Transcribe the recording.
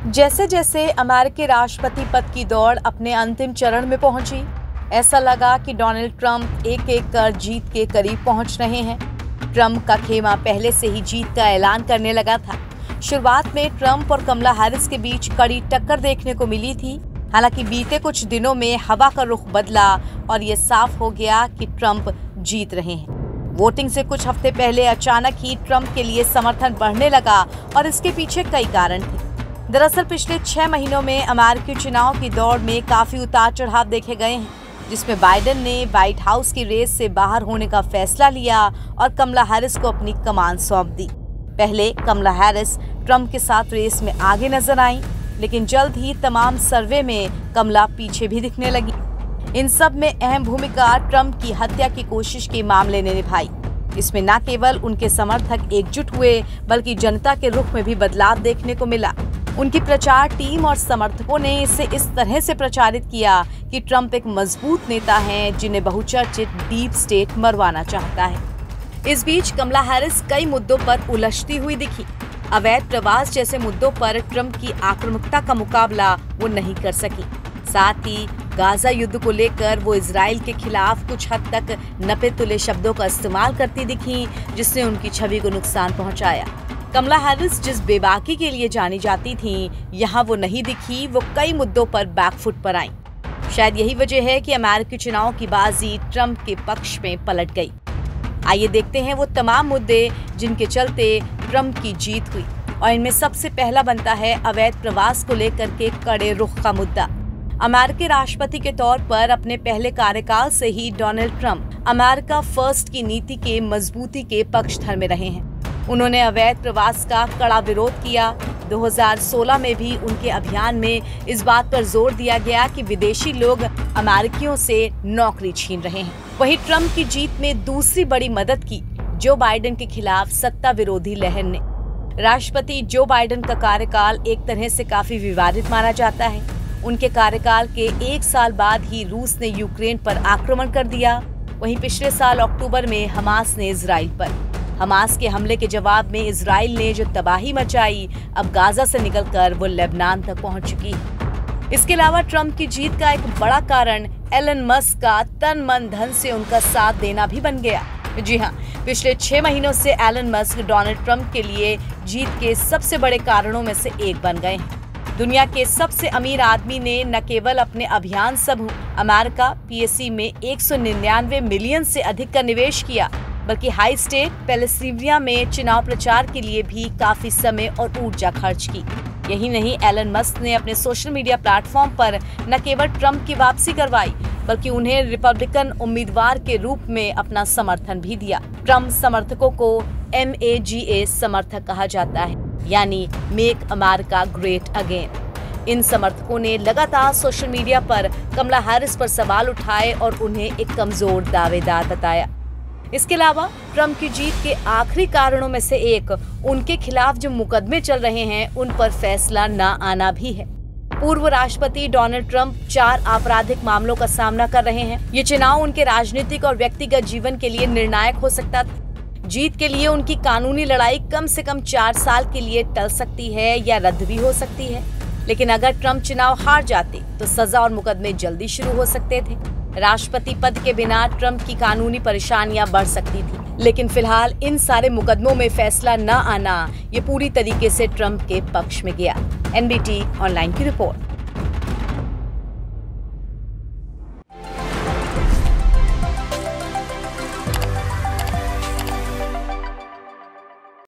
जैसे जैसे अमेरिकी राष्ट्रपति पद की दौड़ अपने अंतिम चरण में पहुंची, ऐसा लगा कि डोनाल्ड ट्रंप एक एक कर जीत के करीब पहुंच रहे हैं। ट्रंप का खेमा पहले से ही जीत का ऐलान करने लगा था। शुरुआत में ट्रंप और कमला हैरिस के बीच कड़ी टक्कर देखने को मिली थी। हालांकि बीते कुछ दिनों में हवा का रुख बदला और ये साफ हो गया कि ट्रंप जीत रहे हैं। वोटिंग से कुछ हफ्ते पहले अचानक ही ट्रंप के लिए समर्थन बढ़ने लगा और इसके पीछे कई कारण थे। दरअसल पिछले 6 महीनों में अमेरिकी चुनाव की दौड़ में काफी उतार चढ़ाव देखे गए हैं, जिसमें बाइडेन ने व्हाइट हाउस की रेस से बाहर होने का फैसला लिया और कमला हैरिस को अपनी कमान सौंप दी। पहले कमला हैरिस ट्रंप के साथ रेस में आगे नजर आईं, लेकिन जल्द ही तमाम सर्वे में कमला पीछे भी दिखने लगी। इन सब में अहम भूमिका ट्रंप की हत्या की कोशिश के मामले ने निभाई। इसमें न केवल उनके समर्थक एकजुट हुए, बल्कि जनता के रुख में भी बदलाव देखने को मिला। उनकी प्रचार टीम और समर्थकों ने इसे इस तरह से प्रचारित किया कि ट्रंप एक मजबूत नेता हैं जिन्हें बहुचर्चित डीप स्टेट मरवाना चाहता है। इस बीच कमला हैरिस कई मुद्दों पर उलझती हुई दिखी। अवैध प्रवास जैसे मुद्दों पर ट्रंप की आक्रामकता का मुकाबला वो नहीं कर सकी। साथ ही गाजा युद्ध को लेकर वो इजराइल के खिलाफ कुछ हद तक नपे-तुले शब्दों का इस्तेमाल करती दिखी, जिसने उनकी छवि को नुकसान पहुंचाया। कमला हैरिस जिस बेबाकी के लिए जानी जाती थीं, यहाँ वो नहीं दिखी। वो कई मुद्दों पर बैकफुट पर आईं। शायद यही वजह है कि अमेरिकी चुनाव की बाजी ट्रंप के पक्ष में पलट गई। आइए देखते हैं वो तमाम मुद्दे जिनके चलते ट्रंप की जीत हुई, और इनमें सबसे पहला बनता है अवैध प्रवास को लेकर के कड़े रुख का मुद्दा। अमेरिकी राष्ट्रपति के तौर पर अपने पहले कार्यकाल से ही डोनाल्ड ट्रंप अमेरिका फर्स्ट की नीति के मजबूती के पक्षधर में रहे हैं। उन्होंने अवैध प्रवास का कड़ा विरोध किया। 2016 में भी उनके अभियान में इस बात पर जोर दिया गया कि विदेशी लोग अमेरिकियों से नौकरी छीन रहे हैं। वहीं ट्रंप की जीत में दूसरी बड़ी मदद की जो बाइडेन के खिलाफ सत्ता विरोधी लहर ने। राष्ट्रपति जो बाइडेन का कार्यकाल एक तरह से काफी विवादित माना जाता है। उनके कार्यकाल के 1 साल बाद ही रूस ने यूक्रेन पर आक्रमण कर दिया। वहीं पिछले साल अक्टूबर में हमास ने इजराइल पर। हमास के हमले के जवाब में इजराइल ने जो तबाही मचाई, अब गाजा से निकलकर वो लेबनान तक पहुंच चुकी है। इसके अलावा ट्रंप की जीत का एक बड़ा कारण एलन मस्क का तन मन धन से उनका साथ देना भी बन गया। जी हाँ, पिछले 6 महीनों से एलन मस्क डोनाल्ड ट्रंप के लिए जीत के सबसे बड़े कारणों में से एक बन गए हैं। दुनिया के सबसे अमीर आदमी ने न केवल अपने अभियान समूह अमेरिका PSC में 199 मिलियन से अधिक का निवेश किया, बल्कि हाई स्टेट पेंसिल्वेनिया में चुनाव प्रचार के लिए भी काफी समय और ऊर्जा खर्च की। यही नहीं, एलन मस्क ने अपने सोशल मीडिया प्लेटफॉर्म पर न केवल ट्रंप की वापसी करवाई, बल्कि उन्हें रिपब्लिकन उम्मीदवार के रूप में अपना समर्थन भी दिया। ट्रंप समर्थकों को MAGA समर्थक कहा जाता है, यानी मेक अमेरिका ग्रेट अगेन। इन समर्थकों ने लगातार सोशल मीडिया पर कमला हैरिस पर सवाल उठाए और उन्हें एक कमजोर दावेदार बताया। इसके अलावा ट्रंप की जीत के आखिरी कारणों में से एक उनके खिलाफ जो मुकदमे चल रहे हैं, उन पर फैसला न आना भी है। पूर्व राष्ट्रपति डोनाल्ड ट्रंप 4 आपराधिक मामलों का सामना कर रहे हैं। ये चुनाव उनके राजनीतिक और व्यक्तिगत जीवन के लिए निर्णायक हो सकता था। जीत के लिए उनकी कानूनी लड़ाई कम से कम 4 साल के लिए टल सकती है या रद्द भी हो सकती है। लेकिन अगर ट्रंप चुनाव हार जाते तो सजा और मुकदमे जल्दी शुरू हो सकते थे। राष्ट्रपति पद के बिना ट्रंप की कानूनी परेशानियां बढ़ सकती थी। लेकिन फिलहाल इन सारे मुकदमों में फैसला न आना ये पूरी तरीके से ट्रंप के पक्ष में गया। NBT ऑनलाइन की रिपोर्ट।